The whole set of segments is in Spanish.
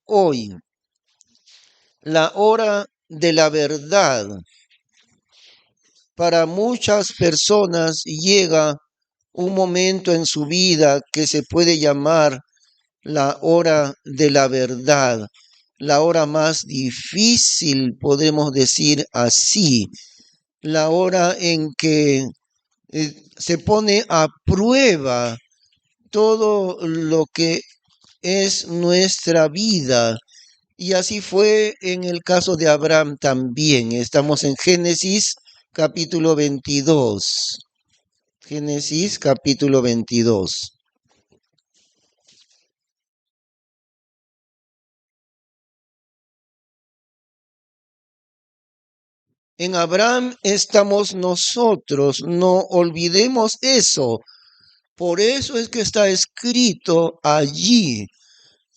hoy, la hora de la verdad. Para muchas personas llega un momento en su vida que se puede llamar la hora de la verdad, la hora más difícil, podemos decir así, la hora en que se pone a prueba todo lo que es nuestra vida. Y así fue en el caso de Abraham también. Estamos en Génesis capítulo 22. Génesis capítulo 22. En Abraham estamos nosotros, no olvidemos eso. Por eso es que está escrito allí,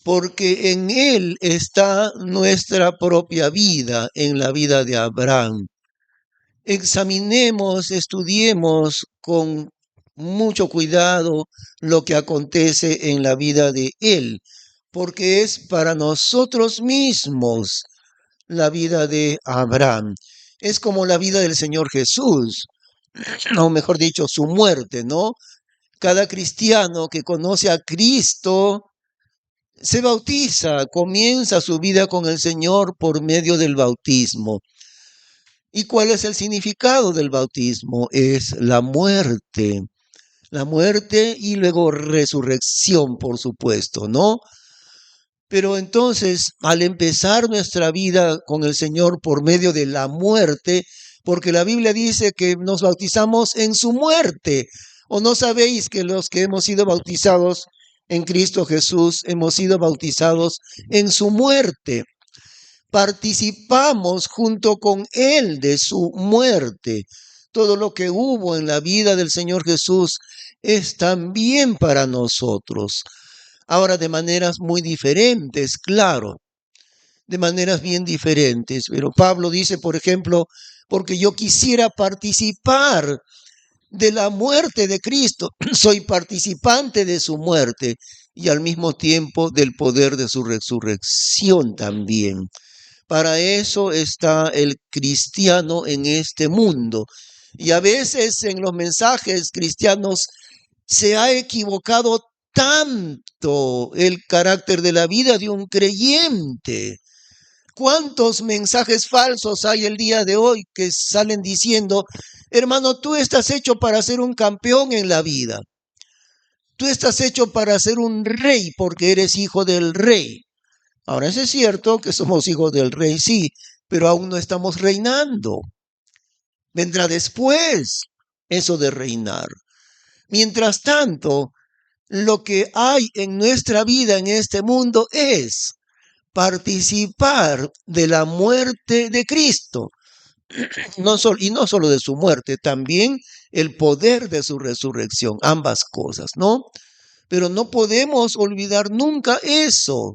porque en él está nuestra propia vida, en la vida de Abraham. Examinemos, estudiemos con mucho cuidado lo que acontece en la vida de él, porque es para nosotros mismos la vida de Abraham. Es como la vida del Señor Jesús, o mejor dicho, su muerte, ¿no? Cada cristiano que conoce a Cristo se bautiza, comienza su vida con el Señor por medio del bautismo. ¿Y cuál es el significado del bautismo? Es la muerte y luego resurrección, por supuesto, ¿no? Pero entonces, al empezar nuestra vida con el Señor por medio de la muerte, porque la Biblia dice que nos bautizamos en su muerte, ¿o no sabéis que los que hemos sido bautizados en Cristo Jesús hemos sido bautizados en su muerte? Participamos junto con Él de su muerte. Todo lo que hubo en la vida del Señor Jesús es también para nosotros. Ahora de maneras muy diferentes, claro, de maneras bien diferentes. Pero Pablo dice, por ejemplo, porque yo quisiera participar de la muerte de Cristo, soy participante de su muerte y al mismo tiempo del poder de su resurrección también. Para eso está el cristiano en este mundo. Y a veces en los mensajes cristianos se ha equivocado tanto el carácter de la vida de un creyente. ¿Cuántos mensajes falsos hay el día de hoy que salen diciendo, hermano, tú estás hecho para ser un campeón en la vida? Tú estás hecho para ser un rey porque eres hijo del rey. Ahora, es cierto que somos hijos del rey, sí, pero aún no estamos reinando. Vendrá después eso de reinar. Mientras tanto, lo que hay en nuestra vida en este mundo es participar de la muerte de Cristo. Y no solo de su muerte, también el poder de su resurrección, ambas cosas, ¿no? Pero no podemos olvidar nunca eso.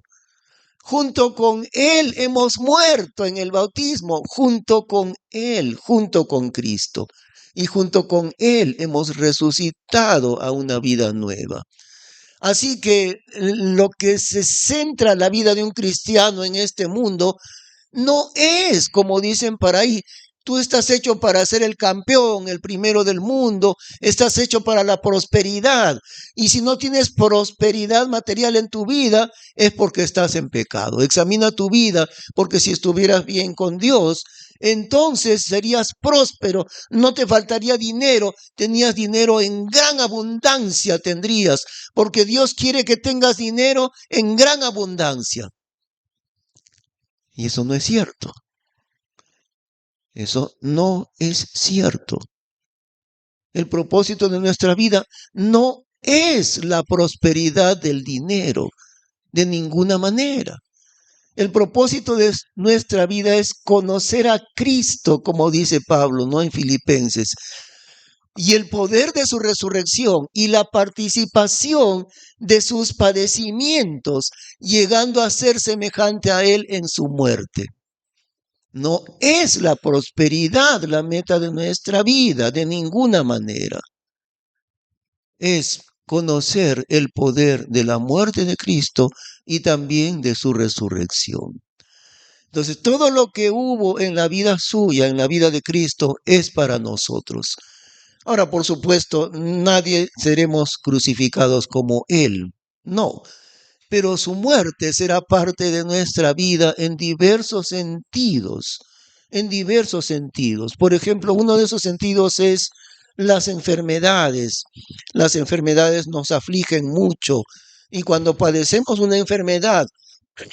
Junto con Él hemos muerto en el bautismo, junto con Él, junto con Cristo. Y junto con Él hemos resucitado a una vida nueva. Así que lo que se centra la vida de un cristiano en este mundo no es, como dicen por ahí, tú estás hecho para ser el campeón, el primero del mundo, estás hecho para la prosperidad. Y si no tienes prosperidad material en tu vida, es porque estás en pecado. Examina tu vida, porque si estuvieras bien con Dios, entonces serías próspero, no te faltaría dinero, tenías dinero en gran abundancia tendrías, porque Dios quiere que tengas dinero en gran abundancia. Y eso no es cierto. Eso no es cierto. El propósito de nuestra vida no es la prosperidad del dinero, de ninguna manera. El propósito de nuestra vida es conocer a Cristo, como dice Pablo, ¿no? En Filipenses. Y el poder de su resurrección y la participación de sus padecimientos, llegando a ser semejante a Él en su muerte. No es la prosperidad la meta de nuestra vida, de ninguna manera. Es conocer el poder de la muerte de Cristo y también de su resurrección. Entonces, todo lo que hubo en la vida suya, en la vida de Cristo, es para nosotros. Ahora, por supuesto, nadie seremos crucificados como Él. No, pero su muerte será parte de nuestra vida en diversos sentidos, en diversos sentidos. Por ejemplo, uno de esos sentidos es las enfermedades. Las enfermedades nos afligen mucho y cuando padecemos una enfermedad,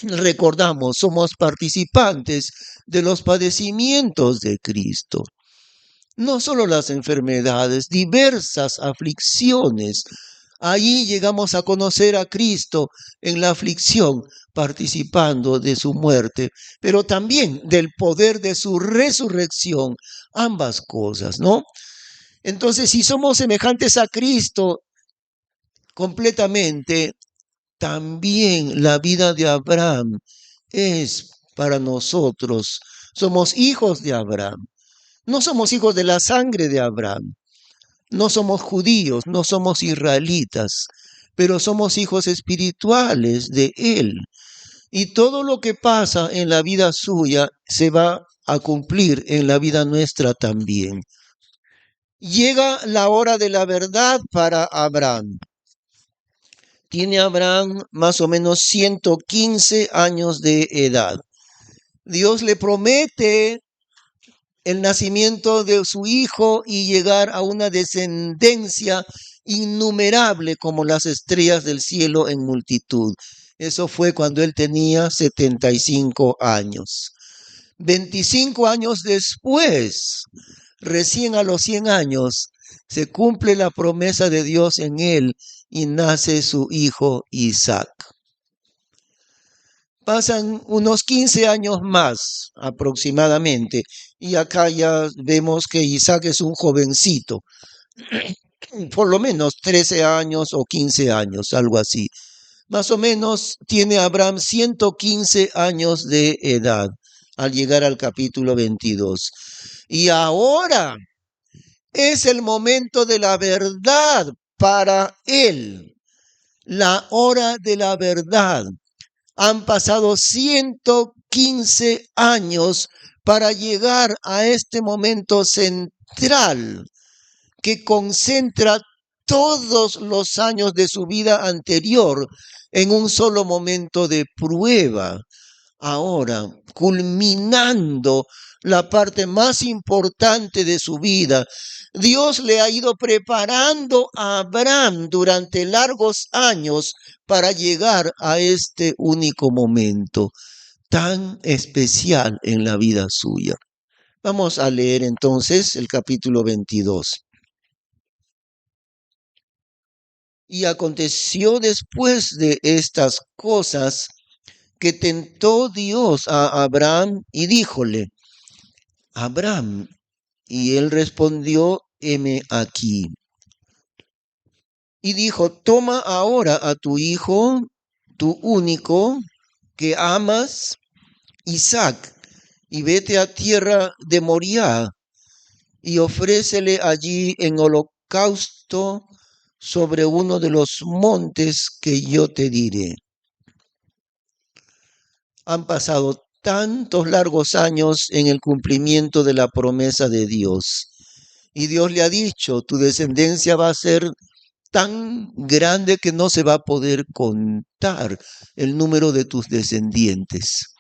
recordamos, somos participantes de los padecimientos de Cristo. No solo las enfermedades, diversas aflicciones. Allí llegamos a conocer a Cristo en la aflicción, participando de su muerte, pero también del poder de su resurrección, ambas cosas, ¿no? Entonces, si somos semejantes a Cristo completamente, también la vida de Abraham es para nosotros. Somos hijos de Abraham. No somos hijos de la sangre de Abraham. No somos judíos, no somos israelitas, pero somos hijos espirituales de Él. Y todo lo que pasa en la vida suya se va a cumplir en la vida nuestra también. Llega la hora de la verdad para Abraham. Tiene Abraham más o menos 115 años de edad. Dios le promete el nacimiento de su hijo y llegar a una descendencia innumerable como las estrellas del cielo en multitud. Eso fue cuando él tenía 75 años. 25 años después, recién a los 100 años, se cumple la promesa de Dios en él y nace su hijo Isaac. Pasan unos 15 años más aproximadamente y acá ya vemos que Isaac es un jovencito, por lo menos 13 años o 15 años, algo así. Más o menos tiene Abraham 115 años de edad al llegar al capítulo 22. Y ahora es el momento de la verdad para él, la hora de la verdad. Han pasado 115 años para llegar a este momento central que concentra todos los años de su vida anterior en un solo momento de prueba. Ahora, culminando la parte más importante de su vida, Dios le ha ido preparando a Abraham durante largos años para llegar a este único momento tan especial en la vida suya. Vamos a leer entonces el capítulo 22. Y aconteció después de estas cosas que tentó Dios a Abraham y díjole: Abraham, y él respondió: heme aquí. Y dijo: toma ahora a tu hijo, tu único, que amas, Isaac, y vete a tierra de Moriah, y ofrécele allí en holocausto sobre uno de los montes que yo te diré. Han pasado tantos largos años en el cumplimiento de la promesa de Dios. Y Dios le ha dicho: tu descendencia va a ser tan grande que no se va a poder contar el número de tus descendientes.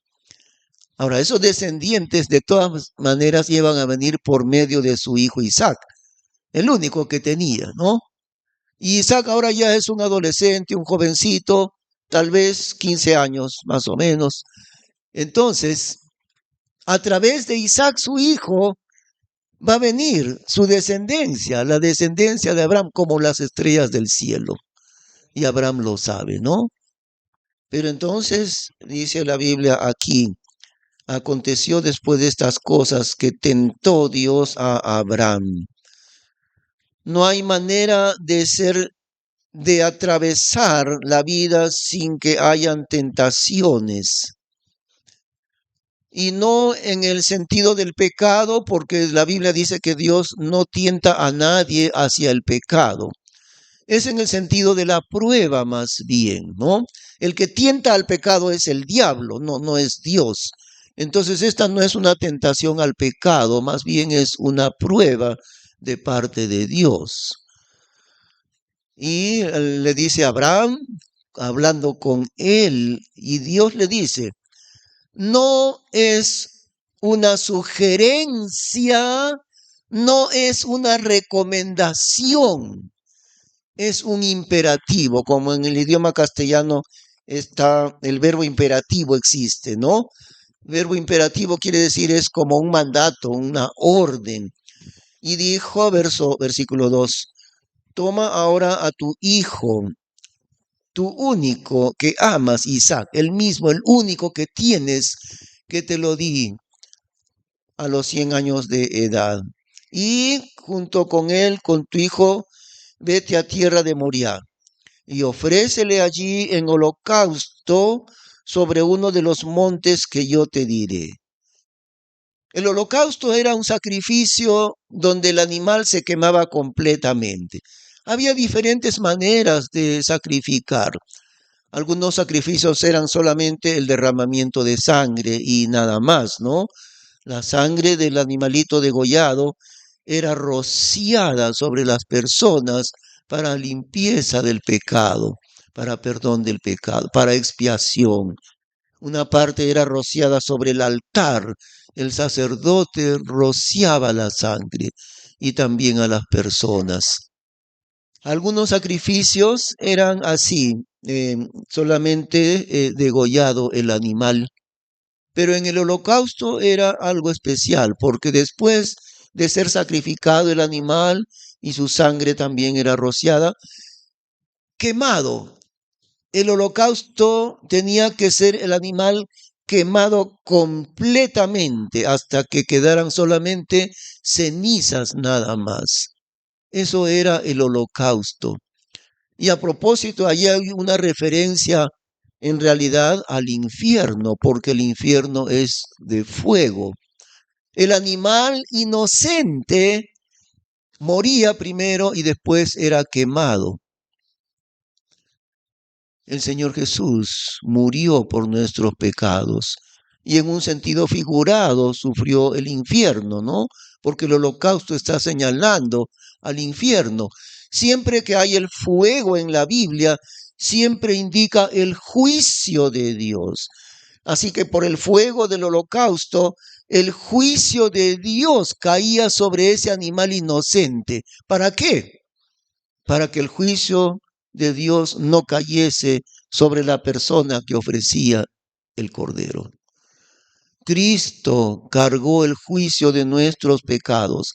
Ahora, esos descendientes de todas maneras iban a venir por medio de su hijo Isaac, el único que tenía, ¿no? Y Isaac ahora ya es un adolescente, un jovencito, tal vez 15 años más o menos. Entonces, a través de Isaac, su hijo, va a venir su descendencia, la descendencia de Abraham, como las estrellas del cielo. Y Abraham lo sabe, ¿no? Pero entonces, dice la Biblia aquí, aconteció después de estas cosas que tentó Dios a Abraham. No hay manera de atravesar la vida sin que hayan tentaciones. Y no en el sentido del pecado, porque la Biblia dice que Dios no tienta a nadie hacia el pecado, Es en el sentido de la prueba más bien, ¿no? El que tienta al pecado es el diablo, no es Dios. Entonces esta no es una tentación al pecado, más bien es una prueba de parte de Dios. Y le dice a Abraham, hablando con él, y Dios le dice, no es una sugerencia, no es una recomendación, es un imperativo, como en el idioma castellano está el verbo imperativo existe, ¿no? Verbo imperativo quiere decir es como un mandato, una orden. Y dijo, versículo 2, toma ahora a tu hijo, tu único que amas, Isaac, el mismo, el único que tienes, que te lo di a los 100 años de edad. Y junto con él, con tu hijo, vete a tierra de Moriah y ofrécele allí en holocausto sobre uno de los montes que yo te diré. El holocausto era un sacrificio donde el animal se quemaba completamente. Había diferentes maneras de sacrificar. Algunos sacrificios eran solamente el derramamiento de sangre y nada más, ¿no? La sangre del animalito degollado era rociada sobre las personas para limpieza del pecado, para perdón del pecado, para expiación. Una parte era rociada sobre el altar. El sacerdote rociaba la sangre y también a las personas. Algunos sacrificios eran así, solamente degollado el animal. Pero en el holocausto era algo especial, porque después de ser sacrificado el animal y su sangre también era rociada, quemado. El holocausto tenía que ser el animal quemado completamente hasta que quedaran solamente cenizas nada más. Eso era el holocausto. Y a propósito, allí hay una referencia en realidad al infierno, porque el infierno es de fuego. El animal inocente moría primero y después era quemado. El Señor Jesús murió por nuestros pecados y en un sentido figurado sufrió el infierno, ¿no? Porque el holocausto está señalando al infierno. Siempre que hay el fuego en la Biblia, siempre indica el juicio de Dios. Así que por el fuego del holocausto, el juicio de Dios caía sobre ese animal inocente. ¿Para qué? Para que el juicio de Dios no cayese sobre la persona que ofrecía el cordero. Cristo cargó el juicio de nuestros pecados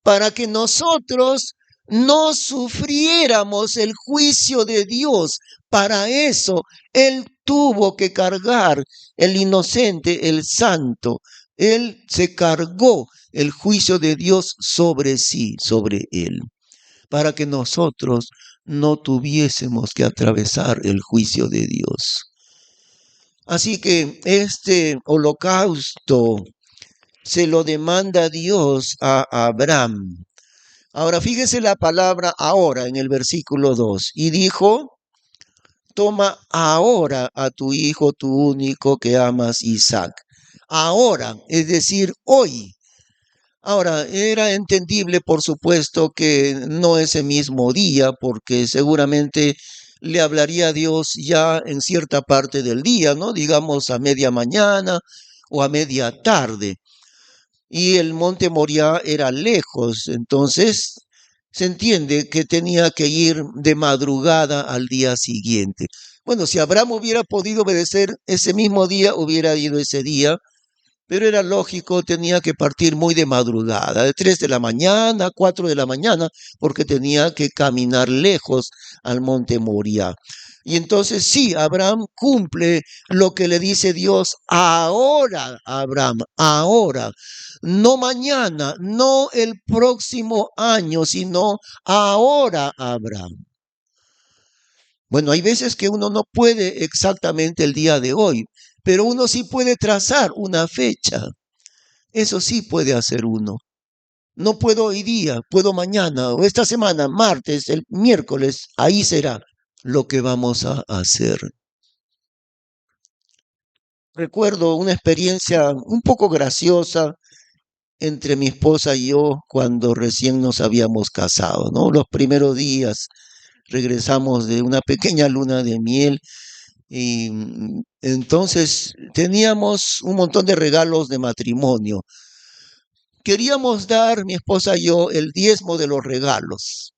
para que nosotros no sufriéramos el juicio de Dios. Para eso Él tuvo que cargar el inocente, el santo. Él se cargó el juicio de Dios sobre sí, sobre Él, para que nosotros no tuviésemos que atravesar el juicio de Dios. Así que este holocausto se lo demanda Dios a Abraham. Ahora fíjese la palabra ahora en el versículo 2. Y dijo, toma ahora a tu hijo, tu único que amas, Isaac. Ahora, es decir, hoy. Ahora, era entendible, por supuesto, que no ese mismo día, porque seguramente le hablaría a Dios ya en cierta parte del día, ¿no? Digamos a media mañana o a media tarde. Y el monte Moriah era lejos, entonces se entiende que tenía que ir de madrugada al día siguiente. Bueno, si Abraham hubiera podido obedecer ese mismo día, hubiera ido ese día, pero era lógico, tenía que partir muy de madrugada, de 3 de la mañana, 4 de la mañana, porque tenía que caminar lejos al monte Moriah. Y entonces sí, Abraham cumple lo que le dice Dios ahora, Abraham, ahora, no mañana, no el próximo año, sino ahora, Abraham. Bueno, hay veces que uno no puede exactamente el día de hoy, pero uno sí puede trazar una fecha. Eso sí puede hacer uno. No puedo hoy día, puedo mañana o esta semana, martes, el miércoles, ahí será lo que vamos a hacer. Recuerdo una experiencia un poco graciosa entre mi esposa y yo cuando recién nos habíamos casado, ¿no? Los primeros días regresamos de una pequeña luna de miel y entonces teníamos un montón de regalos de matrimonio. Queríamos dar, mi esposa y yo, el diezmo de los regalos.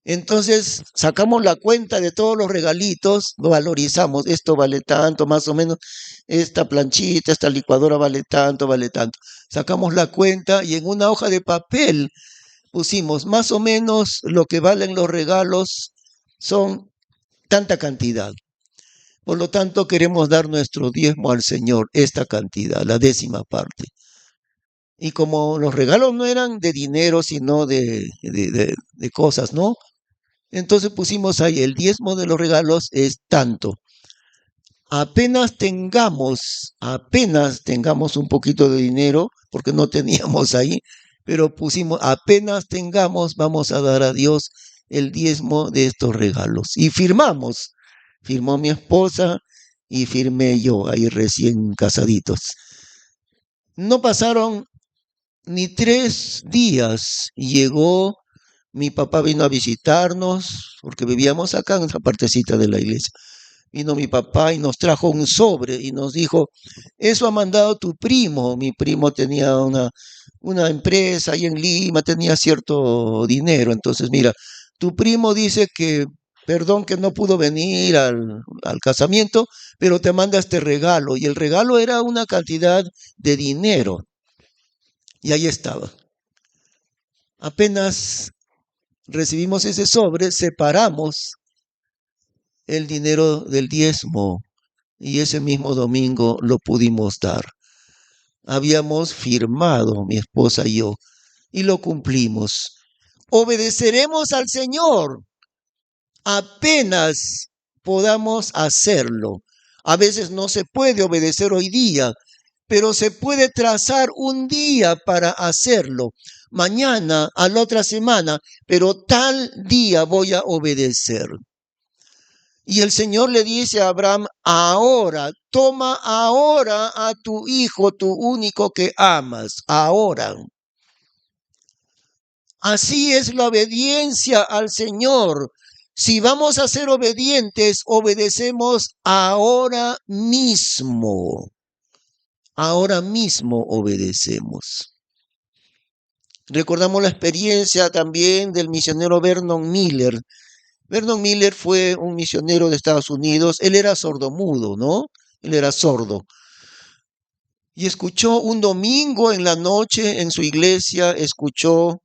Entonces sacamos la cuenta de todos los regalitos, lo valorizamos, esto vale tanto, más o menos, esta planchita, esta licuadora vale tanto, vale tanto. Sacamos la cuenta y en una hoja de papel pusimos más o menos lo que valen los regalos son tanta cantidad. Por lo tanto, queremos dar nuestro diezmo al Señor, esta cantidad, la décima parte. Y como los regalos no eran de dinero, sino de cosas, ¿no? Entonces pusimos ahí, el diezmo de los regalos es tanto. Apenas tengamos un poquito de dinero, porque no teníamos ahí, pero pusimos, apenas tengamos, vamos a dar a Dios el diezmo de estos regalos. Y firmamos, firmó mi esposa y firmé yo, ahí recién casaditos. No pasaron ni 3 días y llegó, mi papá vino a visitarnos, porque vivíamos acá en esa partecita de la iglesia. Vino mi papá y nos trajo un sobre y nos dijo, eso ha mandado tu primo. Mi primo tenía una empresa ahí en Lima, tenía cierto dinero. Entonces, mira, tu primo dice que, perdón que no pudo venir al casamiento, pero te manda este regalo. Y el regalo era una cantidad de dinero. Y ahí estaba. Apenas recibimos ese sobre, separamos el dinero del diezmo y ese mismo domingo lo pudimos dar. Habíamos firmado, mi esposa y yo, y lo cumplimos. Obedeceremos al Señor apenas podamos hacerlo. A veces no se puede obedecer hoy día, pero se puede trazar un día para hacerlo. Mañana, a la otra semana, pero tal día voy a obedecer. Y el Señor le dice a Abraham, ahora, toma ahora a tu hijo, tu único que amas, ahora. Así es la obediencia al Señor. Si vamos a ser obedientes, obedecemos ahora mismo. Ahora mismo obedecemos. Recordamos la experiencia también del misionero Vernon Miller. Vernon Miller fue un misionero de Estados Unidos. Él era sordomudo, ¿no? Él era sordo. Y escuchó un domingo en la noche en su iglesia, escuchó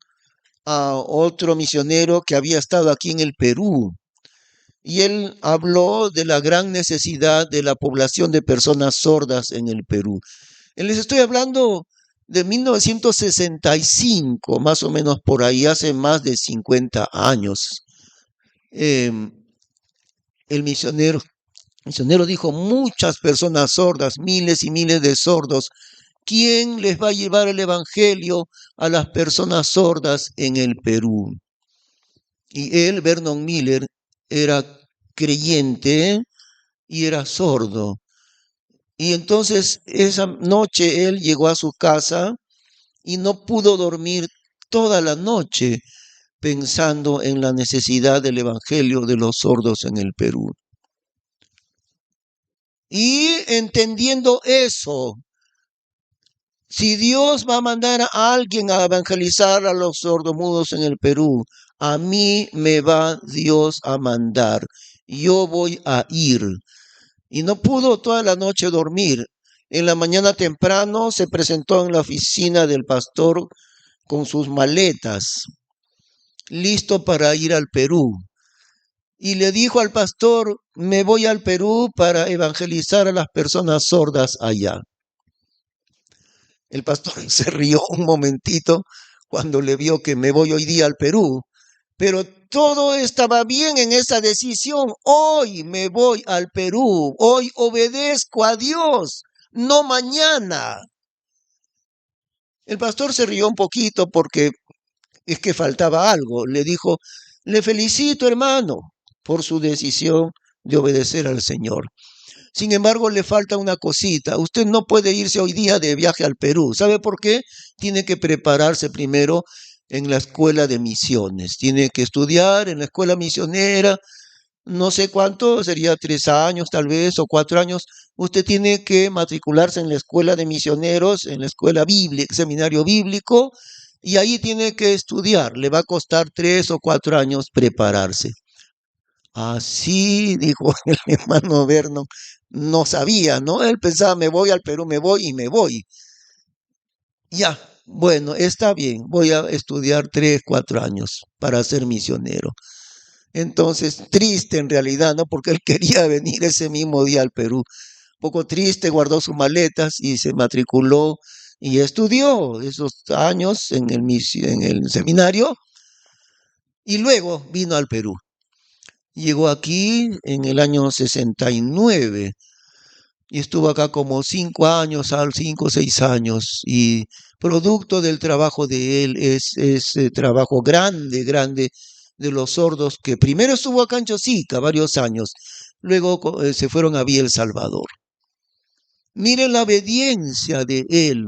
a otro misionero que había estado aquí en el Perú. Y él habló de la gran necesidad de la población de personas sordas en el Perú. Les estoy hablando de 1965, más o menos por ahí, hace más de 50 años. El misionero dijo, muchas personas sordas, miles y miles de sordos, ¿quién les va a llevar el evangelio a las personas sordas en el Perú? Y él, Vernon Miller, era creyente y era sordo. Y entonces esa noche él llegó a su casa y no pudo dormir toda la noche pensando en la necesidad del evangelio de los sordos en el Perú. Y entendiendo eso, si Dios va a mandar a alguien a evangelizar a los sordomudos en el Perú, a mí me va Dios a mandar. Yo voy a ir. Y no pudo toda la noche dormir. En la mañana temprano se presentó en la oficina del pastor con sus maletas, listo para ir al Perú. Y le dijo al pastor, me voy al Perú para evangelizar a las personas sordas allá. El pastor se rió un momentito cuando le vio que me voy hoy día al Perú, pero todo estaba bien en esa decisión. Hoy me voy al Perú, hoy obedezco a Dios, no mañana. El pastor se rió un poquito porque es que faltaba algo. Le dijo, le felicito, hermano, por su decisión de obedecer al Señor. Sin embargo, le falta una cosita. Usted no puede irse hoy día de viaje al Perú. ¿Sabe por qué? Tiene que prepararse primero en la escuela de misiones. Tiene que estudiar en la escuela misionera. No sé cuánto, sería 3 años tal vez o 4 años. Usted tiene que matricularse en la escuela de misioneros, en la escuela bíblica, seminario bíblico, y ahí tiene que estudiar. Le va a costar 3 o 4 años prepararse. Así dijo el hermano Vernon. No sabía, ¿no? Él pensaba, me voy al Perú, me voy y me voy. Ya, bueno, está bien, voy a estudiar 3, 4 años para ser misionero. Entonces, triste en realidad, ¿no? Porque él quería venir ese mismo día al Perú. Poco triste, guardó sus maletas y se matriculó y estudió esos años en el seminario y luego vino al Perú. Llegó aquí en el año 69 y estuvo acá como 5 años, 5 o 6 años, y producto del trabajo de él es trabajo grande, grande de los sordos, que primero estuvo acá en Chosica varios años, luego se fueron a Vía El Salvador. Miren la obediencia de él.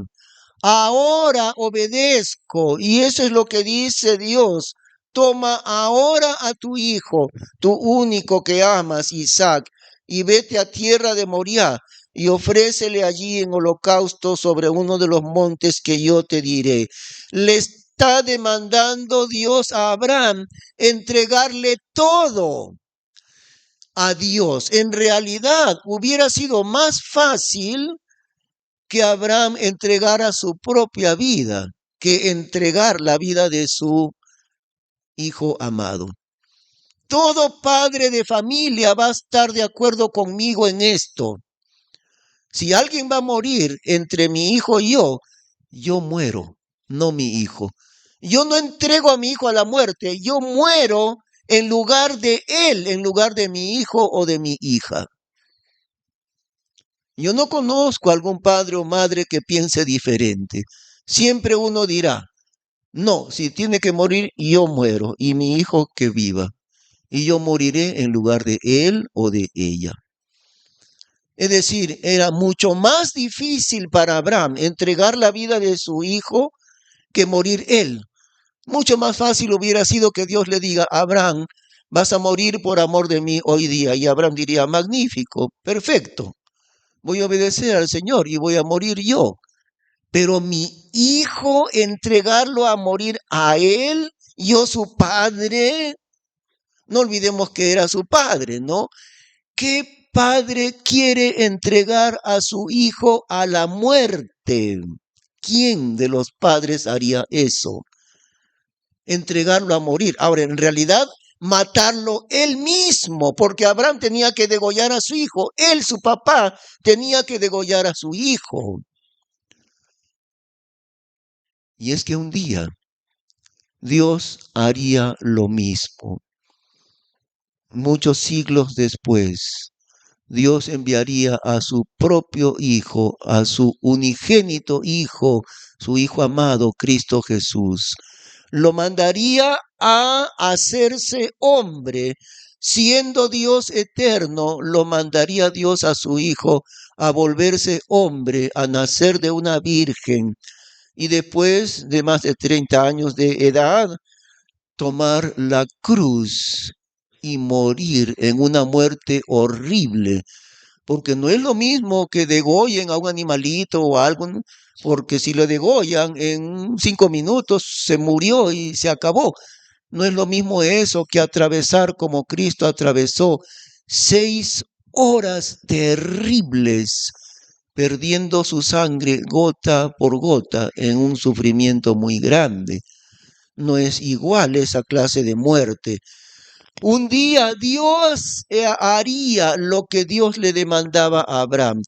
Ahora obedezco, y eso es lo que dice Dios. Toma ahora a tu hijo, tu único que amas, Isaac, y vete a tierra de Moriah, y ofrécele allí en holocausto sobre uno de los montes que yo te diré. Le está demandando Dios a Abraham entregarle todo a Dios. En realidad, hubiera sido más fácil que Abraham entregara su propia vida que entregar la vida de su hijo amado. Todo padre de familia va a estar de acuerdo conmigo en esto. Si alguien va a morir entre mi hijo y yo muero, no mi hijo. Yo no entrego a mi hijo a la muerte, yo muero en lugar de él, en lugar de mi hijo o de mi hija. Yo no conozco a algún padre o madre que piense diferente. Siempre uno dirá, no, si tiene que morir, yo muero y mi hijo que viva. Y yo moriré en lugar de él o de ella. Es decir, era mucho más difícil para Abraham entregar la vida de su hijo que morir él. Mucho más fácil hubiera sido que Dios le diga, Abraham, vas a morir por amor de mí hoy día. Y Abraham diría, magnífico, perfecto. Voy a obedecer al Señor y voy a morir yo. Pero mi hijo, entregarlo a morir a él, yo su padre, no olvidemos que era su padre, ¿no? ¿Qué padre quiere entregar a su hijo a la muerte? ¿Quién de los padres haría eso? Entregarlo a morir. Ahora, en realidad, matarlo él mismo, porque Abraham tenía que degollar a su hijo. Él, su papá, tenía que degollar a su hijo. Y es que un día Dios haría lo mismo. Muchos siglos después, Dios enviaría a su propio Hijo, a su unigénito Hijo, su Hijo amado, Cristo Jesús. Lo mandaría a hacerse hombre. Siendo Dios eterno, lo mandaría Dios a su Hijo a volverse hombre, a nacer de una virgen. Y después de más de 30 años de edad, tomar la cruz y morir en una muerte horrible, porque no es lo mismo que degollen a un animalito o algo, ¿no? Porque si lo degollan en 5 minutos se murió y se acabó. No es lo mismo eso que atravesar como Cristo atravesó 6 horas terribles, perdiendo su sangre gota por gota en un sufrimiento muy grande. No es igual esa clase de muerte. Un día Dios haría lo que Dios le demandaba a Abraham.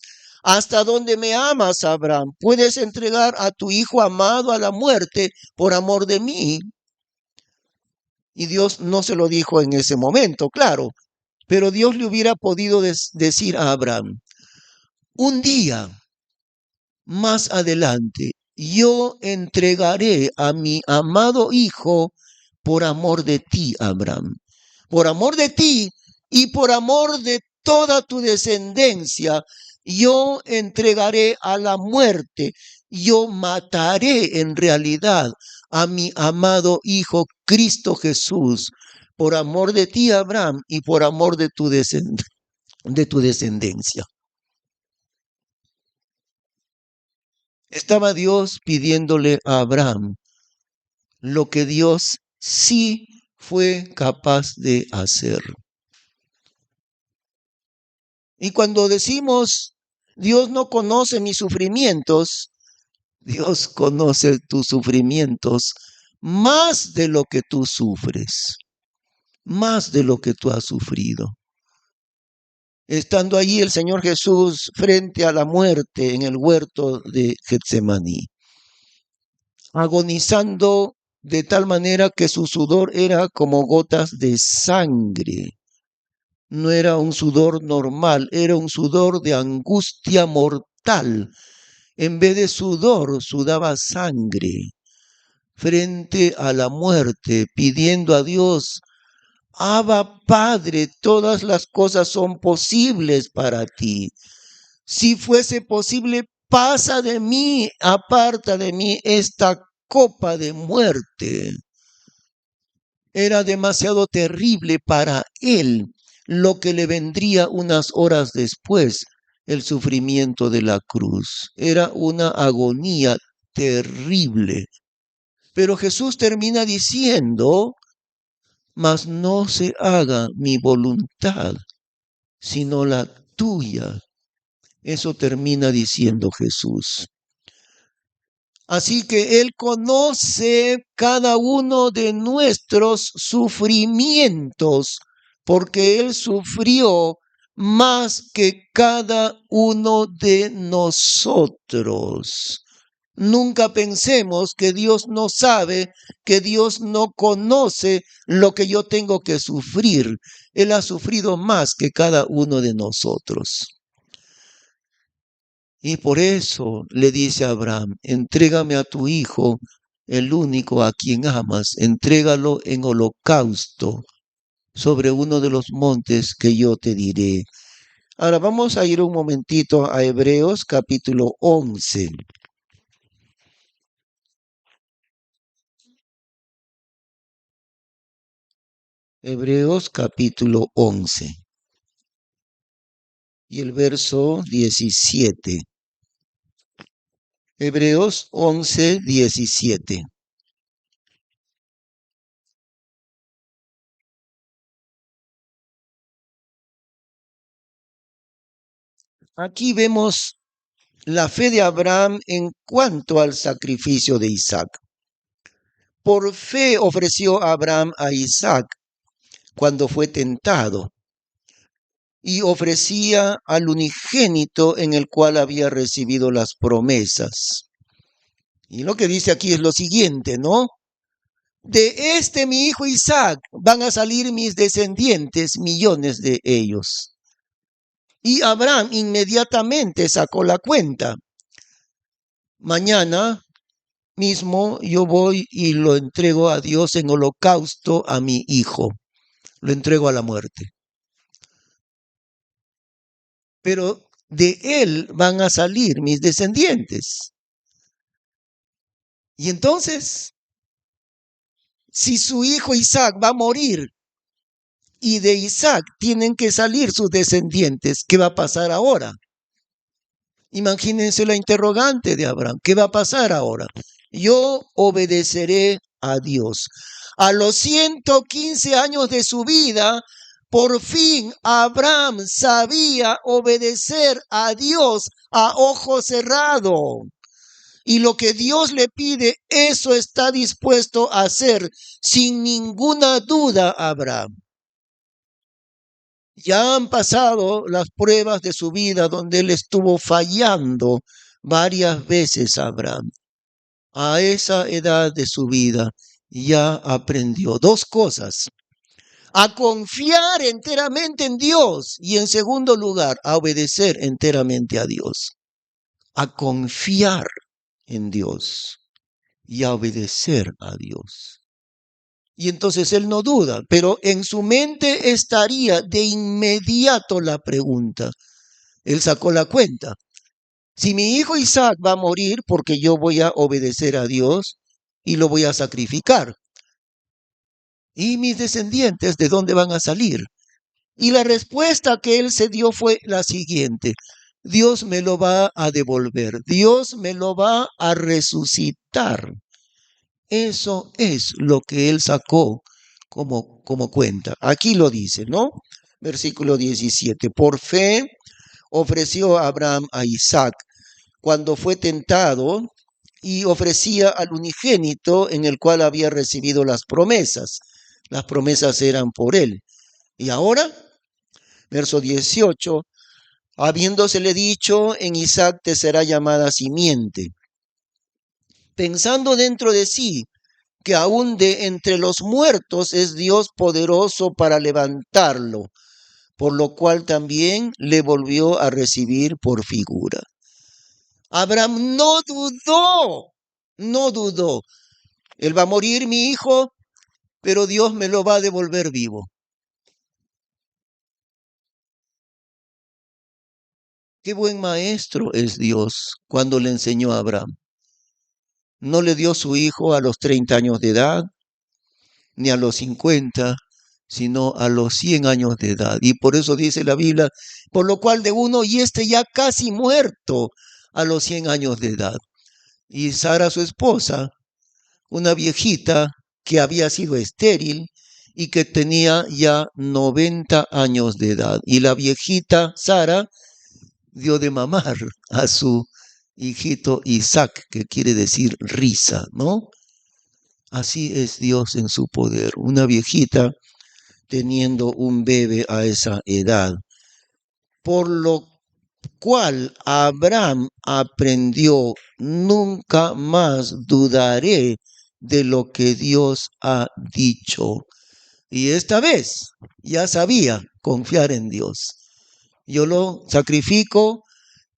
¿Hasta dónde me amas, Abraham? ¿Puedes entregar a tu hijo amado a la muerte por amor de mí? Y Dios no se lo dijo en ese momento, claro, pero Dios le hubiera podido decir a Abraham, un día más adelante yo entregaré a mi amado hijo por amor de ti, Abraham. Por amor de ti y por amor de toda tu descendencia, yo entregaré a la muerte, yo mataré en realidad a mi amado hijo Cristo Jesús, por amor de ti, Abraham, y por amor de tu descendencia. Estaba Dios pidiéndole a Abraham lo que Dios sí fue capaz de hacer. Y cuando decimos, Dios no conoce mis sufrimientos, Dios conoce tus sufrimientos más de lo que tú sufres, más de lo que tú has sufrido. Estando allí el Señor Jesús frente a la muerte en el huerto de Getsemaní, agonizando de tal manera que su sudor era como gotas de sangre. No era un sudor normal, era un sudor de angustia mortal. En vez de sudor, sudaba sangre frente a la muerte, pidiendo a Dios, Abba Padre, todas las cosas son posibles para ti. Si fuese posible, pasa de mí, aparta de mí esta copa de muerte. Era demasiado terrible para él lo que le vendría unas horas después, el sufrimiento de la cruz. Era una agonía terrible. Pero Jesús termina diciendo, mas no se haga mi voluntad, sino la tuya. Eso termina diciendo Jesús. Así que Él conoce cada uno de nuestros sufrimientos, porque Él sufrió más que cada uno de nosotros. Nunca pensemos que Dios no sabe, que Dios no conoce lo que yo tengo que sufrir. Él ha sufrido más que cada uno de nosotros. Y por eso le dice a Abraham, entrégame a tu hijo, el único a quien amas, entrégalo en holocausto sobre uno de los montes que yo te diré. Ahora vamos a ir un momentito a Hebreos capítulo 11. Hebreos capítulo 11 y el verso 17. Hebreos 11, 17. Aquí vemos la fe de Abraham en cuanto al sacrificio de Isaac. Por fe ofreció Abraham a Isaac cuando fue tentado y ofrecía al unigénito en el cual había recibido las promesas. Y lo que dice aquí es lo siguiente, ¿no? De mi hijo Isaac van a salir mis descendientes, millones de ellos. Y Abraham inmediatamente sacó la cuenta. Mañana mismo yo voy y lo entrego a Dios en holocausto a mi hijo. Lo entrego a la muerte. Pero de él van a salir mis descendientes. Y entonces, si su hijo Isaac va a morir y de Isaac tienen que salir sus descendientes, ¿qué va a pasar ahora? Imagínense la interrogante de Abraham. ¿Qué va a pasar ahora? Yo obedeceré a Dios. A los 115 años de su vida, por fin Abraham sabía obedecer a Dios a ojo cerrado. Y lo que Dios le pide, eso está dispuesto a hacer sin ninguna duda Abraham. Ya han pasado las pruebas de su vida donde él estuvo fallando varias veces, Abraham. A esa edad de su vida ya aprendió dos cosas: a confiar enteramente en Dios y, en segundo lugar, a obedecer enteramente a Dios. A confiar. en Dios y a obedecer a Dios. Y entonces él no duda, pero en su mente estaría de inmediato la pregunta. Él sacó la cuenta. Si mi hijo Isaac va a morir porque yo voy a obedecer a Dios y lo voy a sacrificar, ¿y mis descendientes de dónde van a salir? Y la respuesta que él se dio fue la siguiente: Dios me lo va a devolver, Dios me lo va a resucitar. Eso es lo que él sacó como cuenta. Aquí lo dice, ¿no? Versículo 17. Por fe ofreció Abraham a Isaac cuando fue tentado y ofrecía al unigénito en el cual había recibido las promesas. Las promesas eran por él. Y ahora, verso 18, habiéndosele dicho, en Isaac te será llamada simiente. Pensando dentro de sí que aún de entre los muertos es Dios poderoso para levantarlo, por lo cual también le volvió a recibir por figura. Abraham no dudó. Él va a morir, mi hijo, pero Dios me lo va a devolver vivo. Qué buen maestro es Dios cuando le enseñó a Abraham. No le dio su hijo a los 30 años de edad, ni a los 50, sino a los 100 años de edad. Y por eso dice la Biblia, por lo cual de uno y ya casi muerto a los 100 años de edad. Y Sara, su esposa, una viejita que había sido estéril y que tenía ya 90 años de edad. Y la viejita Sara dio de mamar a su hijito Isaac, que quiere decir risa, ¿no? Así es Dios en su poder. Una viejita teniendo un bebé a esa edad. Por lo cual Abraham aprendió: nunca más dudaré de lo que Dios ha dicho. Y esta vez ya sabía confiar en Dios. Yo lo sacrifico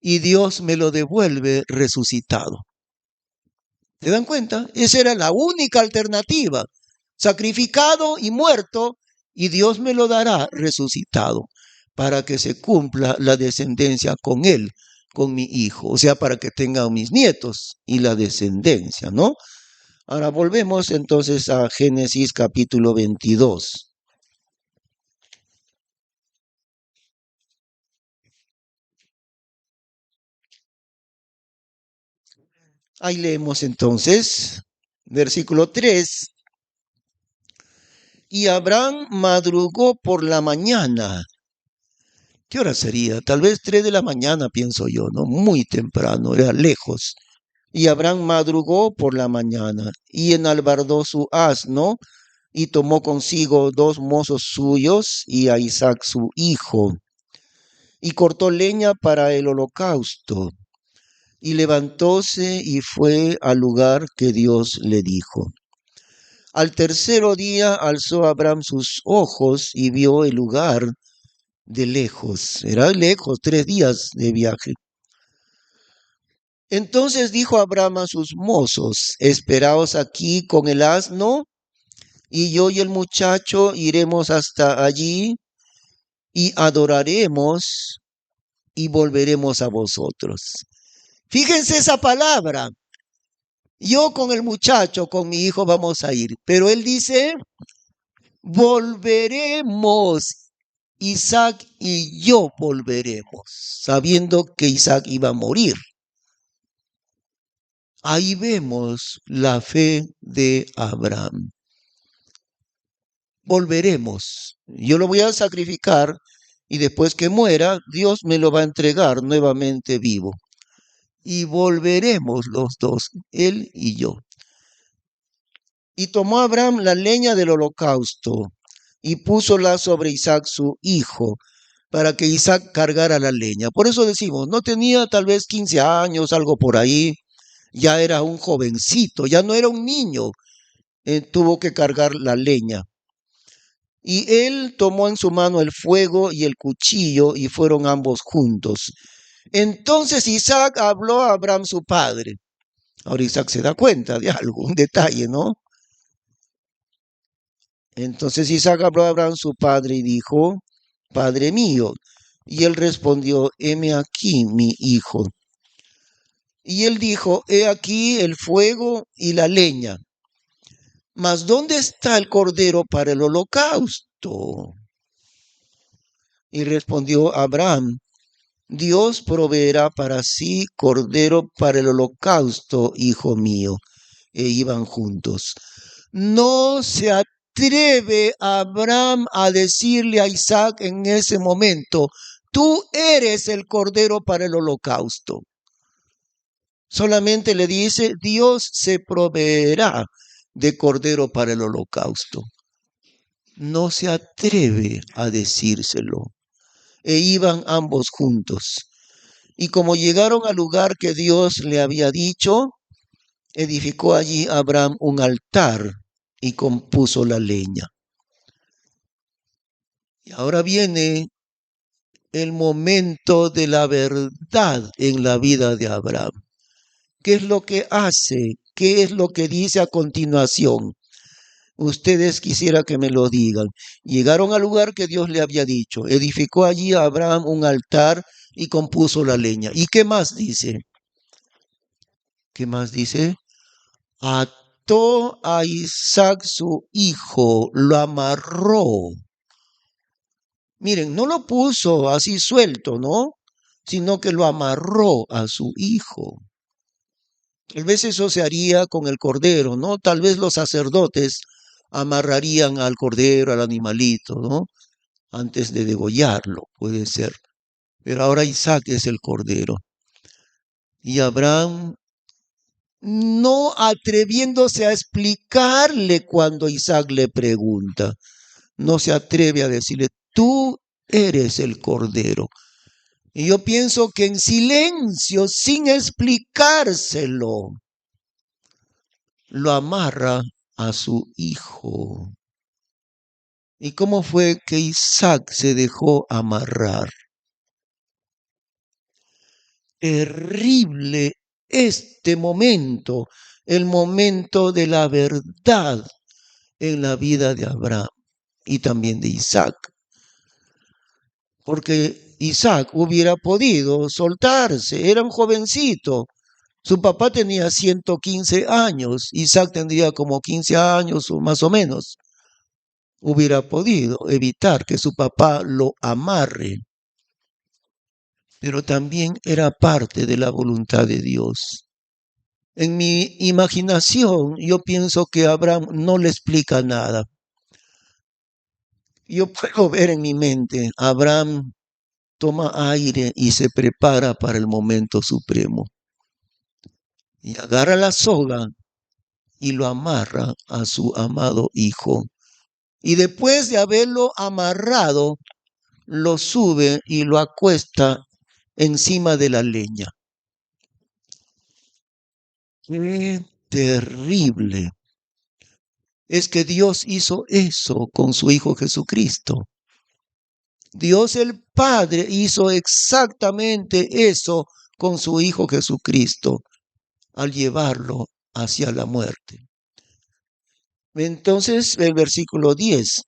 y Dios me lo devuelve resucitado. ¿Se dan cuenta? Esa era la única alternativa. Sacrificado y muerto, y Dios me lo dará resucitado, para que se cumpla la descendencia con él, con mi hijo, o sea, para que tenga mis nietos y la descendencia, ¿no? Ahora volvemos entonces a Génesis capítulo 22. Ahí leemos entonces, versículo 3. Y Abraham madrugó por la mañana. ¿Qué hora sería? Tal vez 3 de la mañana, pienso yo, ¿no? Muy temprano, era lejos. Y Abraham madrugó por la mañana y enalbardó su asno y tomó consigo 2 mozos suyos y a Isaac su hijo. Y cortó leña para el holocausto. Y levantóse y fue al lugar que Dios le dijo. Al tercero día alzó Abraham sus ojos y vio el lugar de lejos. Era lejos, 3 días de viaje. Entonces dijo Abraham a sus mozos: esperaos aquí con el asno, y yo y el muchacho iremos hasta allí y adoraremos y volveremos a vosotros. Fíjense esa palabra. Yo con el muchacho, con mi hijo vamos a ir. Pero él dice, volveremos. Isaac y yo volveremos, sabiendo que Isaac iba a morir. Ahí vemos la fe de Abraham. Volveremos. Yo lo voy a sacrificar y después que muera, Dios me lo va a entregar nuevamente vivo. Y volveremos los dos, él y yo. Y tomó Abraham la leña del holocausto y púsola sobre Isaac su hijo, para que Isaac cargara la leña. Por eso decimos, no tenía tal vez 15 años, algo por ahí, ya era un jovencito, ya no era un niño, tuvo que cargar la leña. Y él tomó en su mano el fuego y el cuchillo, y fueron ambos juntos. Entonces Isaac habló a Abraham su padre Ahora Isaac se da cuenta de algo, un detalle, ¿no? Entonces Isaac habló a Abraham su padre y dijo, Padre mío. Y él respondió, heme aquí, mi hijo. Y él dijo, he aquí el fuego y la leña. Mas ¿dónde está el cordero para el holocausto? Y respondió Abraham, Dios proveerá para sí cordero para el holocausto, hijo mío. E iban juntos. No se atreve Abraham a decirle a Isaac en ese momento, tú eres el cordero para el holocausto. Solamente le dice, Dios se proveerá de cordero para el holocausto. No se atreve a decírselo. E iban ambos juntos. Y como llegaron al lugar que Dios le había dicho, edificó allí Abraham un altar y compuso la leña. Y ahora viene el momento de la verdad en la vida de Abraham. ¿Qué es lo que hace? ¿Qué es lo que dice a continuación? Ustedes quisiera que me lo digan. Llegaron al lugar que Dios le había dicho. Edificó allí a Abraham un altar y compuso la leña. ¿Y qué más dice? ¿Qué más dice? Ató a Isaac su hijo, lo amarró. Miren, no lo puso así suelto, ¿no? Sino que lo amarró a su hijo. Tal vez eso se haría con el cordero, ¿no? Tal vez los sacerdotes amarrarían al cordero, al animalito, ¿no? Antes de degollarlo, puede ser. Pero ahora Isaac es el cordero. Y Abraham, no atreviéndose a explicarle cuando Isaac le pregunta, no se atreve a decirle, tú eres el cordero. Y yo pienso que en silencio, sin explicárselo, lo amarra a su hijo. ¿Y cómo fue que Isaac se dejó amarrar? Terrible este momento, el momento de la verdad en la vida de Abraham y también de Isaac. Porque Isaac hubiera podido soltarse, era un jovencito. Su papá tenía 115 años, Isaac tendría como 15 años o más o menos. Hubiera podido evitar que su papá lo amarre, pero también era parte de la voluntad de Dios. En mi imaginación, yo pienso que Abraham no le explica nada. Yo puedo ver en mi mente, Abraham toma aire y se prepara para el momento supremo. Y agarra la soga y lo amarra a su amado hijo. Y después de haberlo amarrado, lo sube y lo acuesta encima de la leña. ¡Qué terrible! Es que Dios hizo eso con su Hijo Jesucristo. Dios el Padre hizo exactamente eso con su Hijo Jesucristo al llevarlo hacia la muerte. Entonces, el versículo 10.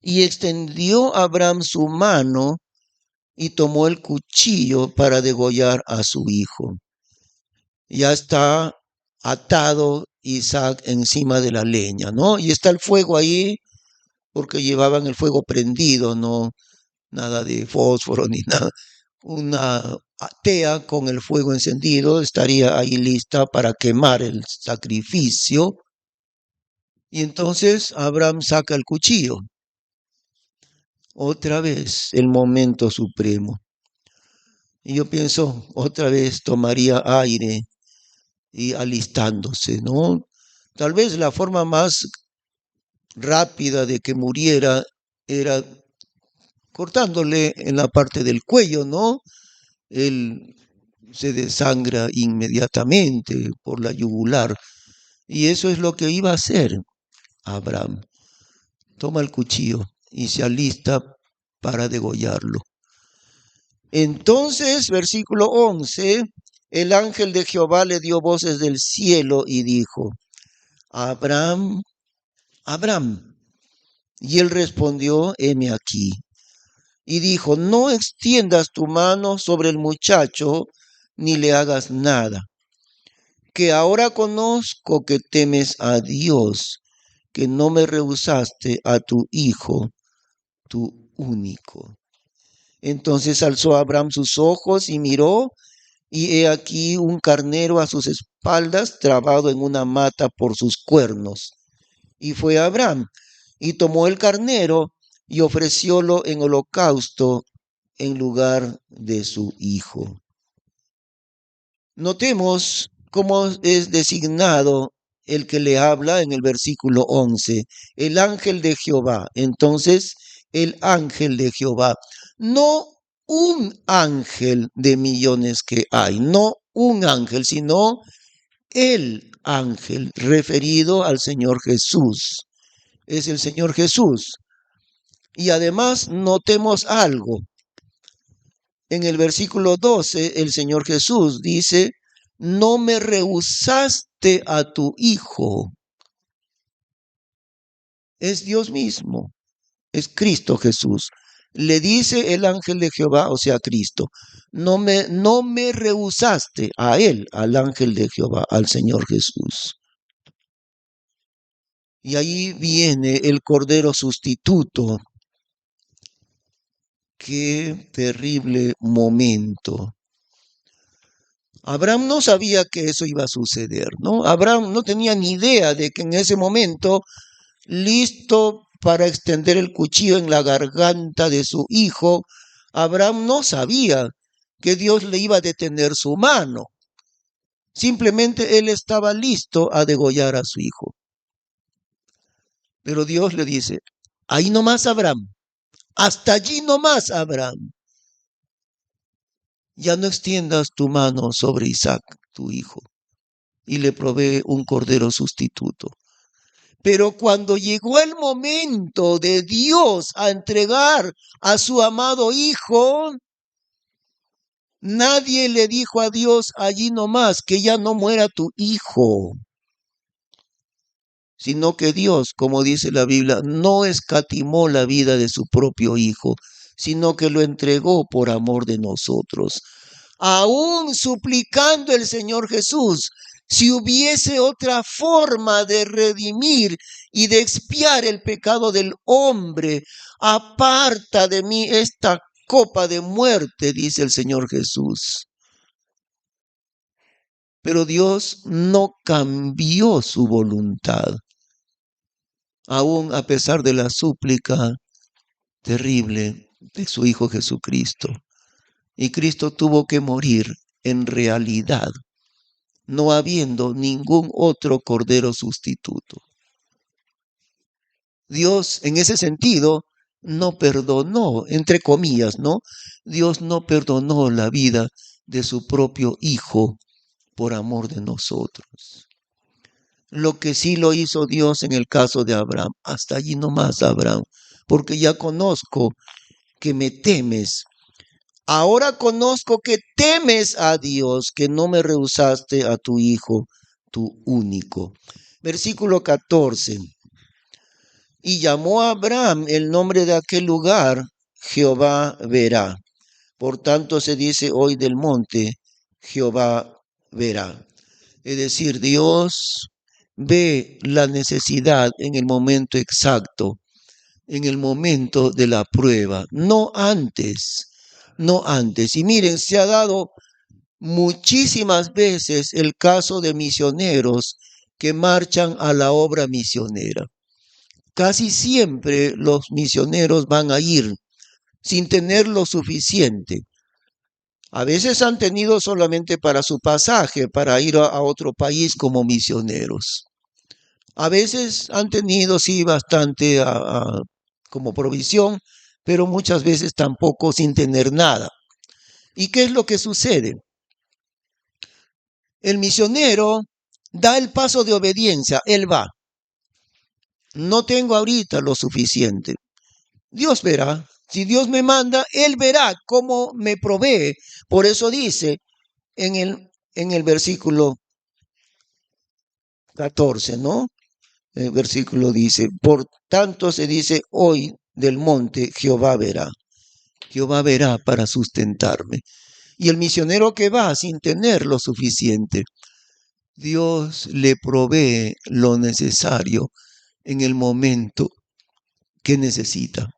Y extendió Abraham su mano y tomó el cuchillo para degollar a su hijo. Ya está atado Isaac encima de la leña, ¿no? Y está el fuego ahí porque llevaban el fuego prendido, no nada de fósforo ni nada. Una tea con el fuego encendido estaría ahí lista para quemar el sacrificio. Y entonces Abraham saca el cuchillo. Otra vez el momento supremo. Y yo pienso, otra vez tomaría aire y alistándose, ¿no? Tal vez la forma más rápida de que muriera era cortándole en la parte del cuello, ¿no? Él se desangra inmediatamente por la yugular. Y eso es lo que iba a hacer Abraham. Toma el cuchillo y se alista para degollarlo. Entonces, versículo 11, El ángel de Jehová le dio voces del cielo y dijo: Abraham, Abraham. Y él respondió: heme aquí. Y dijo: no extiendas tu mano sobre el muchacho, ni le hagas nada, que ahora conozco que temes a Dios, que no me rehusaste a tu hijo, tu único. Entonces alzó Abraham sus ojos y miró, y he aquí un carnero a sus espaldas, trabado en una mata por sus cuernos. Y fue Abraham, y tomó el carnero, y ofreciólo en holocausto en lugar de su hijo. Notemos cómo es designado el que le habla en el versículo 11, el ángel de Jehová. Entonces, el ángel de Jehová, no un ángel de millones que hay, no un ángel, sino el ángel referido al Señor Jesús. Es el Señor Jesús. Y además notemos algo. En el versículo 12, el Señor Jesús dice: no me rehusaste a tu hijo. Es Dios mismo, es Cristo Jesús. Le dice el ángel de Jehová, o sea, Cristo: no me rehusaste a él, al ángel de Jehová, al Señor Jesús. Y ahí viene el Cordero sustituto. Qué terrible momento. Abraham no sabía que eso iba a suceder, ¿no? Abraham no tenía ni idea de que en ese momento, listo para extender el cuchillo en la garganta de su hijo, Abraham no sabía que Dios le iba a detener su mano. Simplemente él estaba listo a degollar a su hijo. Pero Dios le dice: ahí nomás, Abraham, hasta allí nomás, Abraham. Ya no extiendas tu mano sobre Isaac, tu hijo. Y le provee un cordero sustituto. Pero cuando llegó el momento de Dios a entregar a su amado hijo, nadie le dijo a Dios allí nomás que ya no muera tu hijo, sino que Dios, como dice la Biblia, no escatimó la vida de su propio hijo, sino que lo entregó por amor de nosotros. Aún suplicando el Señor Jesús: si hubiese otra forma de redimir y de expiar el pecado del hombre, aparta de mí esta copa de muerte, dice el Señor Jesús. Pero Dios no cambió su voluntad, aún a pesar de la súplica terrible de su Hijo Jesucristo. Y Cristo tuvo que morir en realidad, no habiendo ningún otro cordero sustituto. Dios, en ese sentido, no perdonó, entre comillas, ¿no? Dios no perdonó la vida de su propio Hijo por amor de nosotros. Lo que sí lo hizo Dios en el caso de Abraham: hasta allí nomás, Abraham, porque ya conozco que me temes. Ahora conozco que temes a Dios, que no me rehusaste a tu hijo, tu único. Versículo 14. Y llamó a Abraham el nombre de aquel lugar: Jehová verá. Por tanto se dice hoy del monte: Jehová verá. Es decir, Dios ve la necesidad en el momento exacto, en el momento de la prueba, no antes, no antes. Y miren, se ha dado muchísimas veces el caso de misioneros que marchan a la obra misionera. Casi siempre los misioneros van a ir sin tener lo suficiente. A veces han tenido solamente para su pasaje, para ir a otro país como misioneros. A veces han tenido, sí, bastante como provisión, pero muchas veces tampoco sin tener nada. ¿Y qué es lo que sucede? El misionero da el paso de obediencia, él va. No tengo ahorita lo suficiente. Dios verá. Si Dios me manda, Él verá cómo me provee. Por eso dice en el en el versículo 14, ¿no? El versículo dice, por tanto se dice hoy del monte, Jehová verá para sustentarme. Y el misionero que va sin tener lo suficiente, Dios le provee lo necesario en el momento que necesita.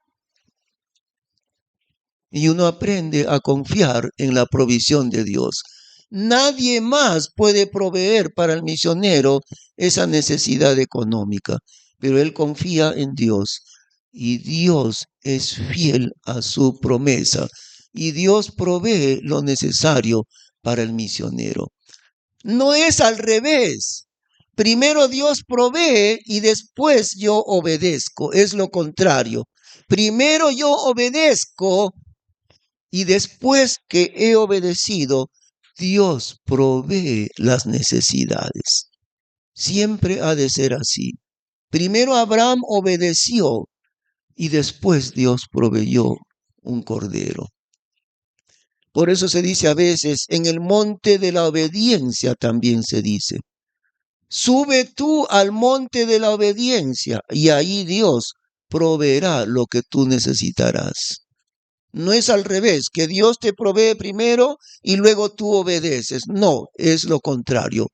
Y uno aprende a confiar en la provisión de Dios. Nadie más puede proveer para el misionero esa necesidad económica, pero él confía en Dios y Dios es fiel a su promesa y Dios provee lo necesario para el misionero. No es al revés. Primero Dios provee y después yo obedezco. Es lo contrario. Primero yo obedezco y después que he obedecido, Dios provee las necesidades. Siempre ha de ser así. Primero Abraham obedeció y después Dios proveyó un cordero. Por eso se dice a veces, en el monte de la obediencia también se dice. Sube tú al monte de la obediencia y ahí Dios proveerá lo que tú necesitarás. No es al revés, que Dios te provee primero y luego tú obedeces. No, es lo contrario.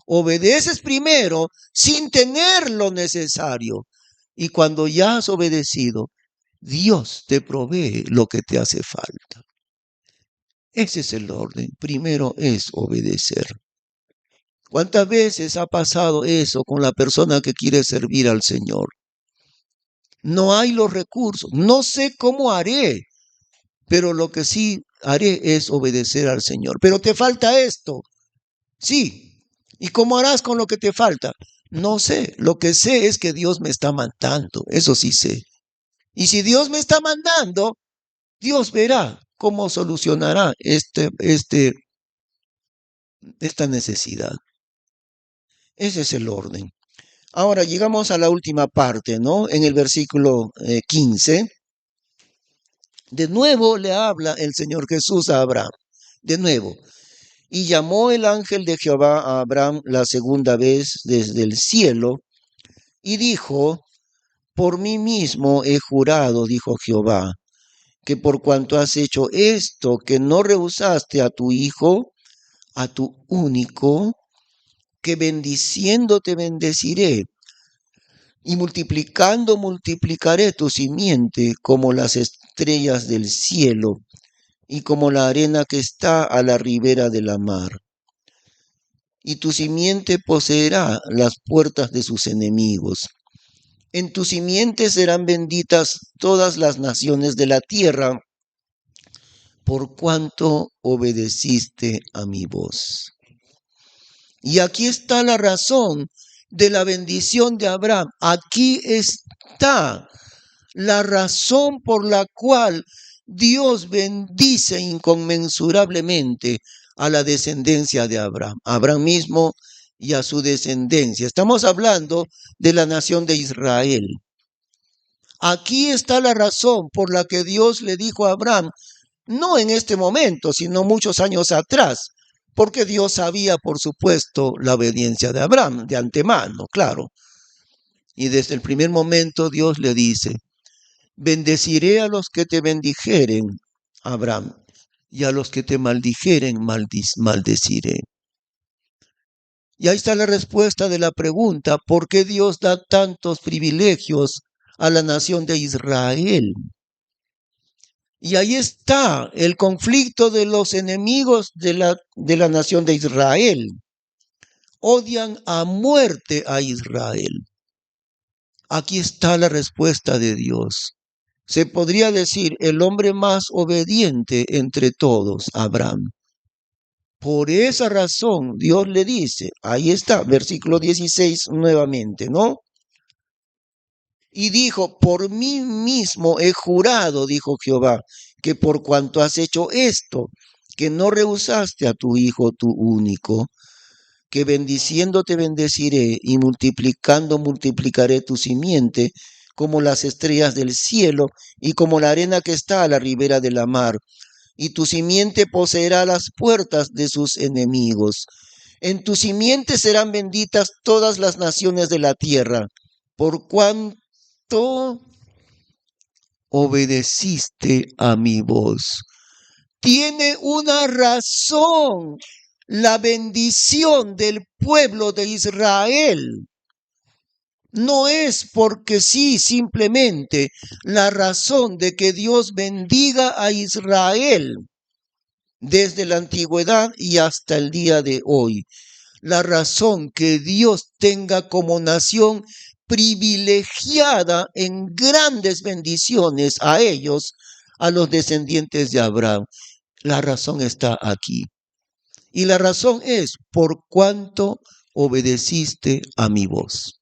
Obedeces primero sin tener lo necesario. Y cuando ya has obedecido, Dios te provee lo que te hace falta. Ese es el orden. Primero es obedecer. ¿Cuántas veces ha pasado eso con la persona que quiere servir al Señor? No hay los recursos. No sé cómo haré, pero lo que sí haré es obedecer al Señor. Pero te falta esto. Sí. ¿Y cómo harás con lo que te falta? No sé. Lo que sé es que Dios me está mandando. Eso sí sé. Y si Dios me está mandando, Dios verá cómo solucionará esta necesidad. Ese es el orden. Ahora llegamos a la última parte, ¿no? En el versículo 15. De nuevo le habla el Señor Jesús a Abraham. De nuevo. Y llamó el ángel de Jehová a Abraham la segunda vez desde el cielo y dijo, por mí mismo he jurado, dijo Jehová, que por cuanto has hecho esto, que no rehusaste a tu hijo, a tu único, que bendiciendo te bendeciré, y multiplicando multiplicaré tu simiente como las estrellas del cielo y como la arena que está a la ribera de la mar. Y tu simiente poseerá las puertas de sus enemigos. En tu simiente serán benditas todas las naciones de la tierra, por cuanto obedeciste a mi voz. Y aquí está la razón de la bendición de Abraham. Aquí está la razón por la cual Dios bendice inconmensurablemente a la descendencia de Abraham, a Abraham mismo y a su descendencia. Estamos hablando de la nación de Israel. Aquí está la razón por la que Dios le dijo a Abraham, no en este momento, sino muchos años atrás, porque Dios sabía, por supuesto, la obediencia de Abraham de antemano, claro. Y desde el primer momento Dios le dice, bendeciré a los que te bendijeren, Abraham, y a los que te maldijeren, maldeciré. Y ahí está la respuesta de la pregunta, ¿por qué Dios da tantos privilegios a la nación de Israel? Y ahí está el conflicto de los enemigos de la nación de Israel. Odian a muerte a Israel. Aquí está la respuesta de Dios. Se podría decir el hombre más obediente entre todos, Abraham. Por esa razón, Dios le dice, ahí está, versículo 16 nuevamente, ¿no? Y dijo, por mí mismo he jurado, dijo Jehová, que por cuanto has hecho esto, que no rehusaste a tu hijo, tu único, que bendiciendo te bendeciré y multiplicando multiplicaré tu simiente como las estrellas del cielo y como la arena que está a la ribera de la mar. y tu simiente poseerá las puertas de sus enemigos. En tu simiente serán benditas todas las naciones de la tierra, por cuanto obedeciste a mi voz. Tiene una razón la bendición del pueblo de Israel. No es porque sí, simplemente la razón de que Dios bendiga a Israel desde la antigüedad y hasta el día de hoy. La razón que Dios tenga como nación privilegiada en grandes bendiciones a ellos, a los descendientes de Abraham. La razón está aquí. Y la razón es por cuanto obedeciste a mi voz.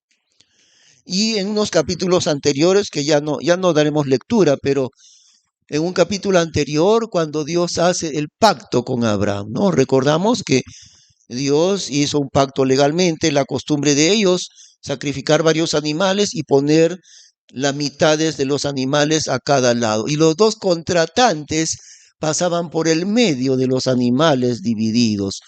Y en unos capítulos anteriores, que ya no daremos lectura, pero en un capítulo anterior, cuando Dios hace el pacto con Abraham, ¿no? Recordamos que Dios hizo un pacto legalmente, la costumbre de ellos, sacrificar varios animales y poner las mitades de los animales a cada lado. Y los dos contratantes pasaban por el medio de los animales divididos.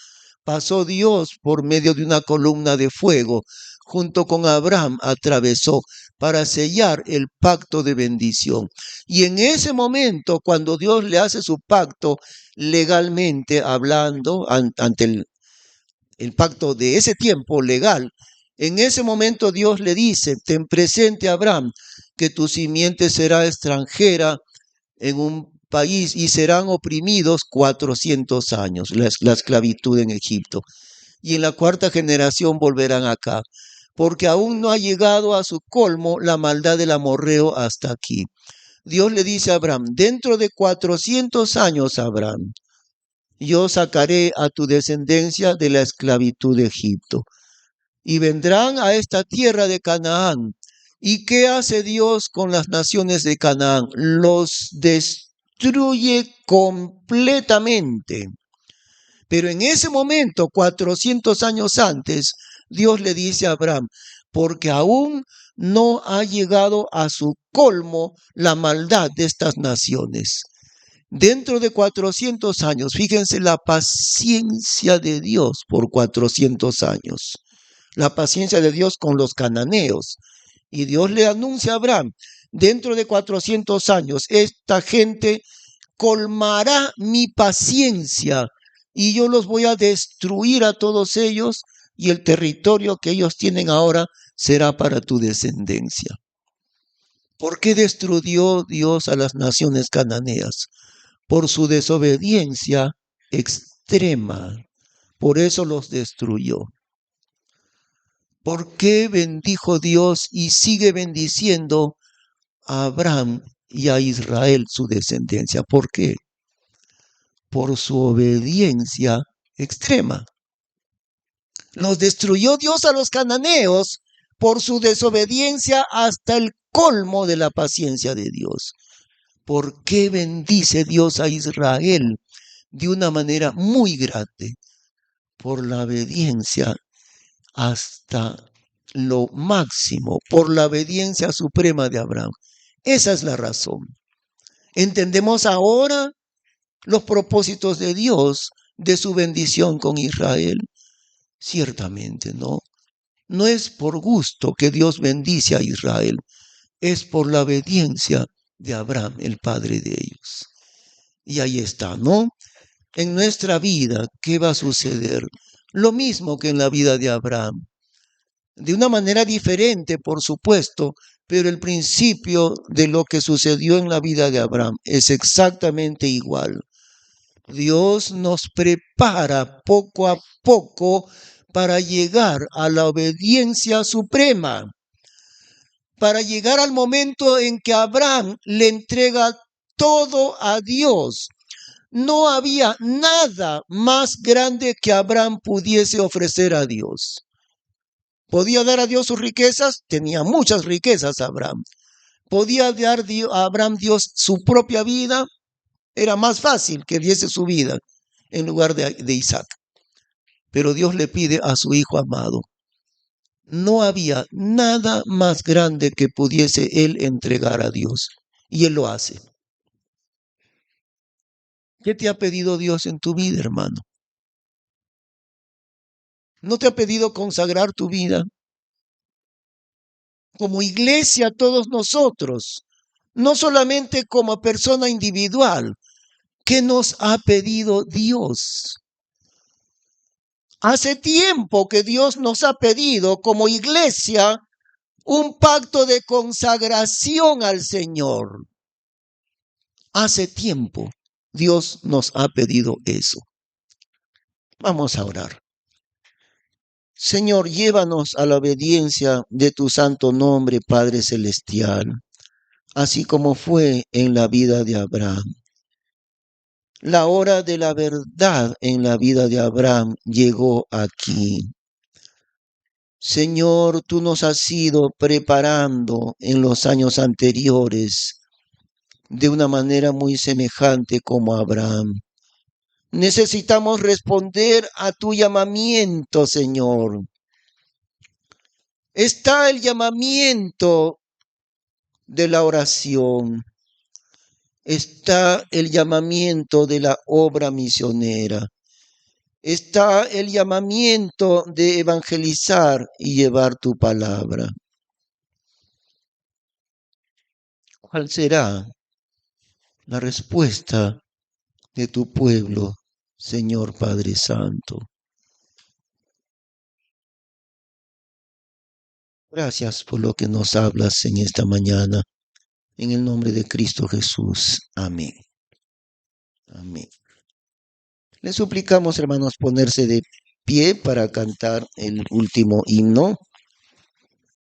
Pasó Dios por medio de una columna de fuego, junto con Abraham atravesó para sellar el pacto de bendición. Y en ese momento, cuando Dios le hace su pacto legalmente hablando ante el pacto de ese tiempo legal, en ese momento Dios le dice, ten presente Abraham, que tu simiente será extranjera en un país y serán oprimidos 400 años, la esclavitud en Egipto. Y en la cuarta generación volverán acá, porque aún no ha llegado a su colmo la maldad del amorreo hasta aquí. Dios le dice a Abraham, dentro de 400 años, Abraham, yo sacaré a tu descendencia de la esclavitud de Egipto y vendrán a esta tierra de Canaán. ¿Y qué hace Dios con las naciones de Canaán? Los destruye completamente. Pero en ese momento, 400 años antes, Dios le dice a Abraham, porque aún no ha llegado a su colmo la maldad de estas naciones. Dentro de 400 años, fíjense la paciencia de Dios por 400 años, la paciencia de Dios con los cananeos. Y Dios le anuncia a Abraham, dentro de 400 años, esta gente colmará mi paciencia y yo los voy a destruir a todos ellos y el territorio que ellos tienen ahora será para tu descendencia. ¿Por qué destruyó Dios a las naciones cananeas? Por su desobediencia extrema. Por eso los destruyó. ¿Por qué bendijo Dios y sigue bendiciendo a Abraham y a Israel, su descendencia? ¿Por qué? Por su obediencia extrema. Los destruyó Dios a los cananeos por su desobediencia hasta el colmo de la paciencia de Dios. ¿Por qué bendice Dios a Israel de una manera muy grande? Por la obediencia hasta lo máximo, por la obediencia suprema de Abraham. Esa es la razón. ¿Entendemos ahora los propósitos de Dios de su bendición con Israel? Ciertamente no. No es por gusto que Dios bendice a Israel, es por la obediencia de Abraham, el padre de ellos. Y ahí está, ¿no? En nuestra vida, ¿qué va a suceder? Lo mismo que en la vida de Abraham. De una manera diferente, por supuesto, pero el principio de lo que sucedió en la vida de Abraham es exactamente igual. Dios nos prepara poco a poco para llegar a la obediencia suprema, para llegar al momento en que Abraham le entrega todo a Dios. No había nada más grande que Abraham pudiese ofrecer a Dios. ¿Podía dar a Dios sus riquezas? Tenía muchas riquezas Abraham. ¿Podía dar a Abraham Dios su propia vida? Era más fácil que diese su vida en lugar de Isaac. Pero Dios le pide a su hijo amado. No había nada más grande que pudiese él entregar a Dios. Y él lo hace. ¿Qué te ha pedido Dios en tu vida, hermano? ¿No te ha pedido consagrar tu vida? Como iglesia, todos nosotros, no solamente como persona individual. ¿Qué nos ha pedido Dios? Hace tiempo que Dios nos ha pedido como iglesia un pacto de consagración al Señor. Hace tiempo Dios nos ha pedido eso. Vamos a orar. Señor, llévanos a la obediencia de tu santo nombre, Padre Celestial, así como fue en la vida de Abraham. La hora de la verdad en la vida de Abraham llegó aquí. Señor, tú nos has ido preparando en los años anteriores de una manera muy semejante como Abraham. Necesitamos responder a tu llamamiento, Señor. Está el llamamiento de la oración. Está el llamamiento de la obra misionera. Está el llamamiento de evangelizar y llevar tu palabra. ¿Cuál será la respuesta de tu pueblo, Señor Padre Santo? Gracias por lo que nos hablas en esta mañana. En el nombre de Cristo Jesús. Amén. Amén. Le suplicamos, hermanos, ponerse de pie para cantar el último himno.